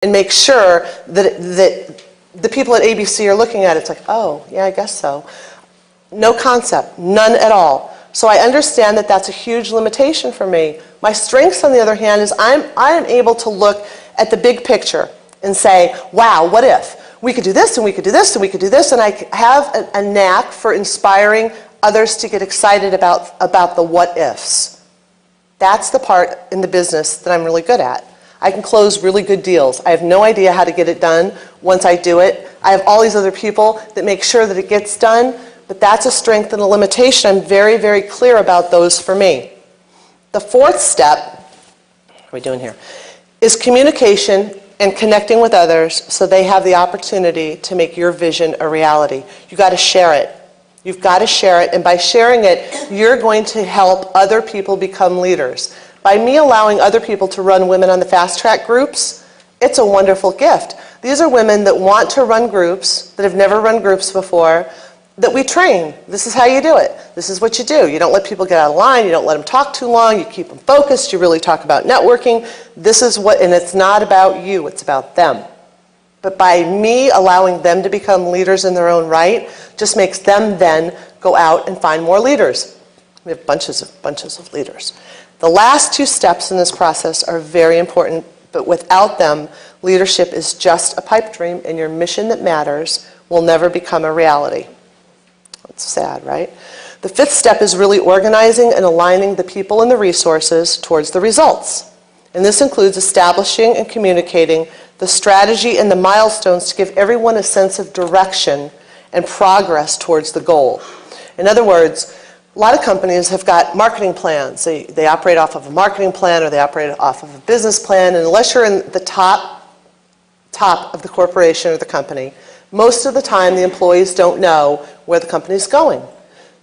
and make sure that the people at ABC are looking at it. It's like, oh, yeah, I guess so. No concept, none at all. So I understand that that's a huge limitation for me. My strengths, on the other hand, is I am able to look at the big picture and say, wow, what if? We could do this, and we could do this, and we could do this, and I have a knack for inspiring others to get excited about the what ifs. That's the part in the business that I'm really good at. I can close really good deals. I have no idea how to get it done once I do it. I have all these other people that make sure that it gets done, but that's a strength and a limitation. I'm very, very clear about those for me. The fourth step, what are we doing here, is communication and connecting with others so they have the opportunity to make your vision a reality. You've got to share it. You've got to share it, and by sharing it, you're going to help other people become leaders. By me allowing other people to run Women on the Fast Track groups, it's a wonderful gift. These are women that want to run groups, that have never run groups before, that we train. This is how you do it. This is what you do. You don't let people get out of line. You don't let them talk too long. You keep them focused. You really talk about networking. This is what, and it's not about you. It's about them. But by me allowing them to become leaders in their own right, just makes them then go out and find more leaders. We have bunches of leaders. The last two steps in this process are very important, but without them, leadership is just a pipe dream, and your mission that matters will never become a reality. That's sad, right? The fifth step is really organizing and aligning the people and the resources towards the results. And this includes establishing and communicating the strategy and the milestones to give everyone a sense of direction and progress towards the goal. In other words, a lot of companies have got marketing plans. They operate off of a marketing plan, or they operate off of a business plan, and unless you're in the top of the corporation or the company, most of the time the employees don't know where the company's going.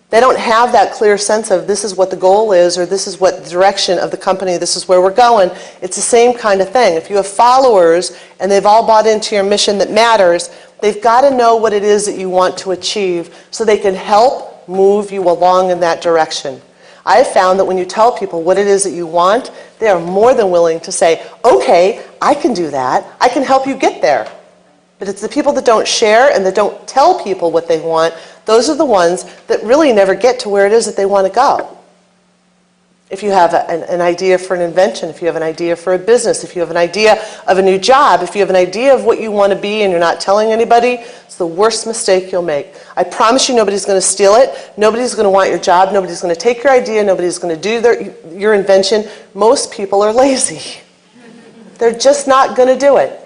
They don't have that clear sense of this is what the goal is, or this is what the direction of the company, this is where we're going. It's the same kind of thing. If you have followers and they've all bought into your mission that matters, they've got to know what it is that you want to achieve so they can help move you along in that direction. I have found that when you tell people what it is that you want, they are more than willing to say, okay, I can do that. I can help you get there. But it's the people that don't share and that don't tell people what they want, those are the ones that really never get to where it is that they want to go. If you have an idea for an invention, if you have an idea for a business, if you have an idea of a new job, if you have an idea of what you want to be and you're not telling anybody, it's the worst mistake you'll make. I promise you nobody's going to steal it. Nobody's going to want your job. Nobody's going to take your idea. Nobody's going to do your invention. Most people are lazy. They're just not going to do it.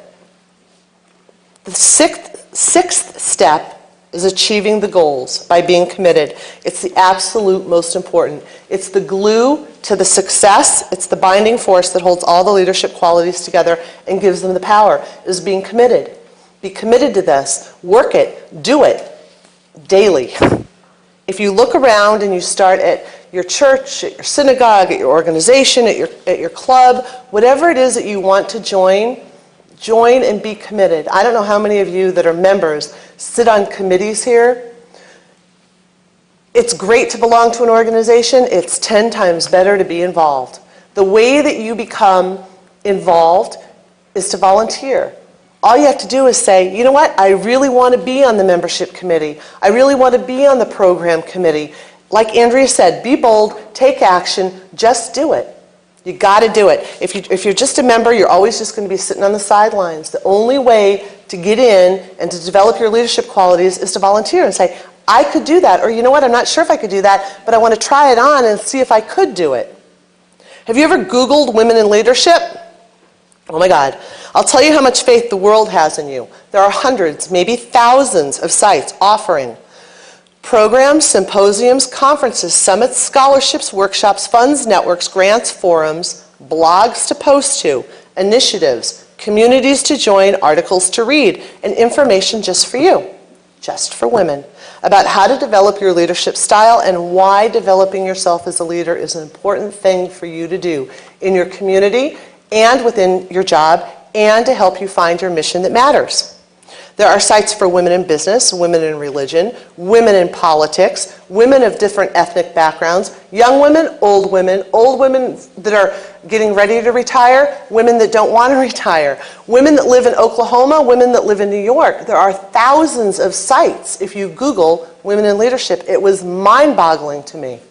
The sixth step is achieving the goals by being committed. It's the absolute most important. It's the glue to the success. It's the binding force that holds all the leadership qualities together and gives them the power, is being committed. Be committed to this. Work it. Do it daily. If you look around and you start at your church, at your synagogue, at your organization, at your club, whatever it is that you want to join and be committed. I don't know how many of you that are members sit on committees here. It's great to belong to an organization. It's 10 times better to be involved. The way that you become involved is to volunteer. All you have to do is say, you know what, I really want to be on the membership committee. I really want to be on the program committee. Like Andrea said, be bold, take action, just do it. You got to do it. If you're just a member, you're always just going to be sitting on the sidelines. The only way to get in and to develop your leadership qualities is to volunteer and say, I could do that. Or you know what, I'm not sure if I could do that, but I want to try it on and see if I could do it. Have you ever Googled women in leadership? Oh my God. I'll tell you how much faith the world has in you. There are hundreds, maybe thousands of sites offering programs, symposiums, conferences, summits, scholarships, workshops, funds, networks, grants, forums, blogs to post to, initiatives, communities to join, articles to read, and information just for you, just for women, about how to develop your leadership style and why developing yourself as a leader is an important thing for you to do in your community and within your job and to help you find your mission that matters. There are sites for women in business, women in religion, women in politics, women of different ethnic backgrounds, young women, old women that are getting ready to retire, women that don't want to retire, women that live in Oklahoma, women that live in New York. There are thousands of sites if you Google women in leadership. It was mind-boggling to me.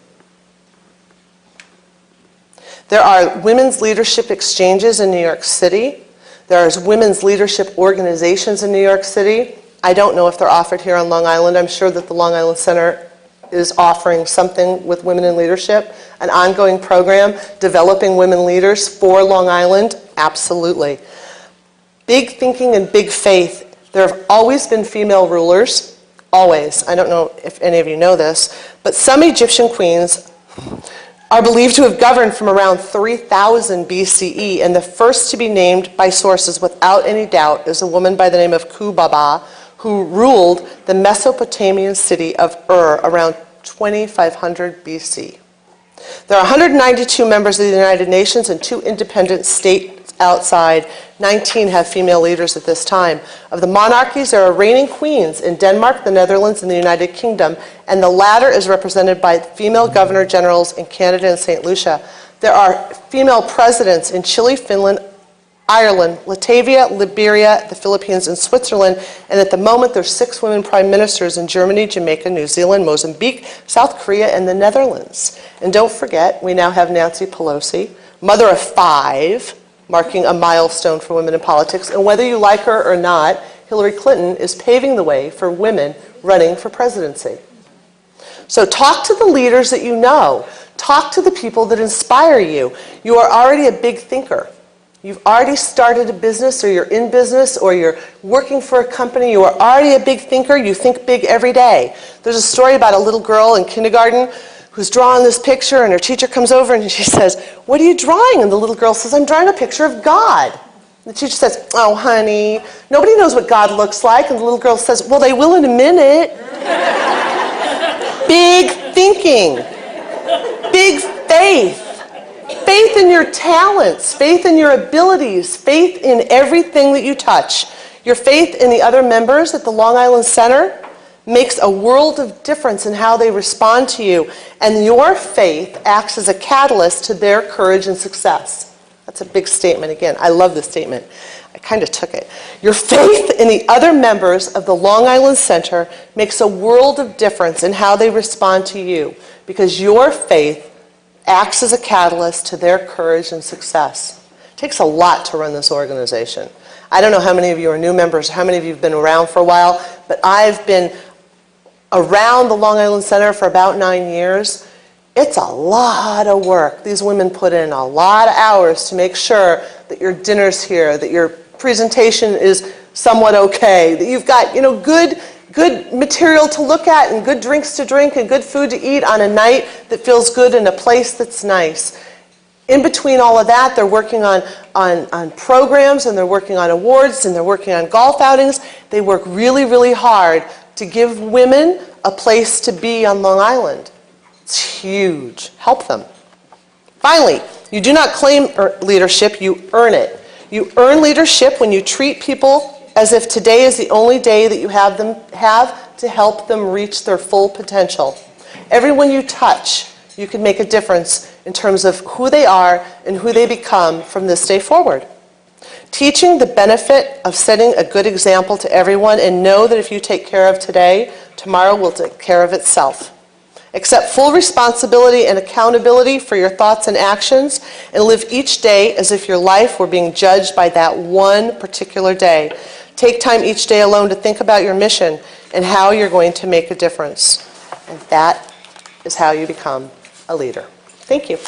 There are women's leadership exchanges in New York City. There's women's leadership organizations in New York City. I don't know if they're offered here on Long Island. I'm sure that the Long Island Center is offering something with women in leadership, an ongoing program developing women leaders for Long Island. Absolutely. Big thinking and big faith. There have always been female rulers, always. I don't know if any of you know this, but some Egyptian queens are believed to have governed from around 3000 BCE, and the first to be named by sources without any doubt is a woman by the name of Kubaba, who ruled the Mesopotamian city of around 2500 BC. There are 192 members of the United Nations and 2 independent states outside. 19 have female leaders at this time. Of the monarchies, there are reigning queens in Denmark, the Netherlands, and the United Kingdom, and the latter is represented by female governor generals in Canada and St. Lucia. There are female presidents in Chile, Finland, Ireland, Latvia, Liberia, the Philippines, and Switzerland, and at the moment there's 6 women prime ministers in Germany, Jamaica, New Zealand, Mozambique, South Korea, and the Netherlands. And don't forget, we now have Nancy Pelosi, mother of 5, marking a milestone for women in politics. And whether you like her or not, Hillary Clinton is paving the way for women running for presidency. So talk to the leaders that you know. Talk to the people that inspire you. You are already a big thinker. You've already started a business, or you're in business, or you're working for a company. You are already a big thinker. You think big every day. There's a story about a little girl in kindergarten who's drawing this picture, and her teacher comes over and she says, "What are you drawing?" And the little girl says, "I'm drawing a picture of God." The teacher says, "Oh, honey, nobody knows what God looks like." And the little girl says, "Well, they will in a minute." Big thinking, big faith, faith in your talents, faith in your abilities, faith in everything that you touch. Your faith in the other members at the Long Island Center makes a world of difference in how they respond to you. And your faith acts as a catalyst to their courage and success. That's a big statement. Again, I love this statement. I kind of took it. Your faith in the other members of the Long Island Center makes a world of difference in how they respond to you, because your faith acts as a catalyst to their courage and success. It takes a lot to run this organization. I don't know how many of you are new members, how many of you have been around for a while, but I've been around the Long Island Center for about 9 years. It's a lot of work. These women put in a lot of hours to make sure that your dinner's here, that your presentation is somewhat okay, that you've got, good material to look at and good drinks to drink and good food to eat on a night that feels good in a place that's nice. In between all of that, they're working on programs, and they're working on awards, and they're working on golf outings. They work really, really hard to give women a place to be on Long Island. It's huge. Help them. Finally, you do not claim leadership, you earn it. You earn leadership when you treat people as if today is the only day that you have to help them reach their full potential. Everyone you touch, you can make a difference in terms of who they are and who they become from this day forward. Teaching the benefit of setting a good example to everyone, and know that if you take care of today, tomorrow will take care of itself. Accept full responsibility and accountability for your thoughts and actions, and live each day as if your life were being judged by that one particular day. Take time each day alone to think about your mission and how you're going to make a difference. And that is how you become a leader. Thank you.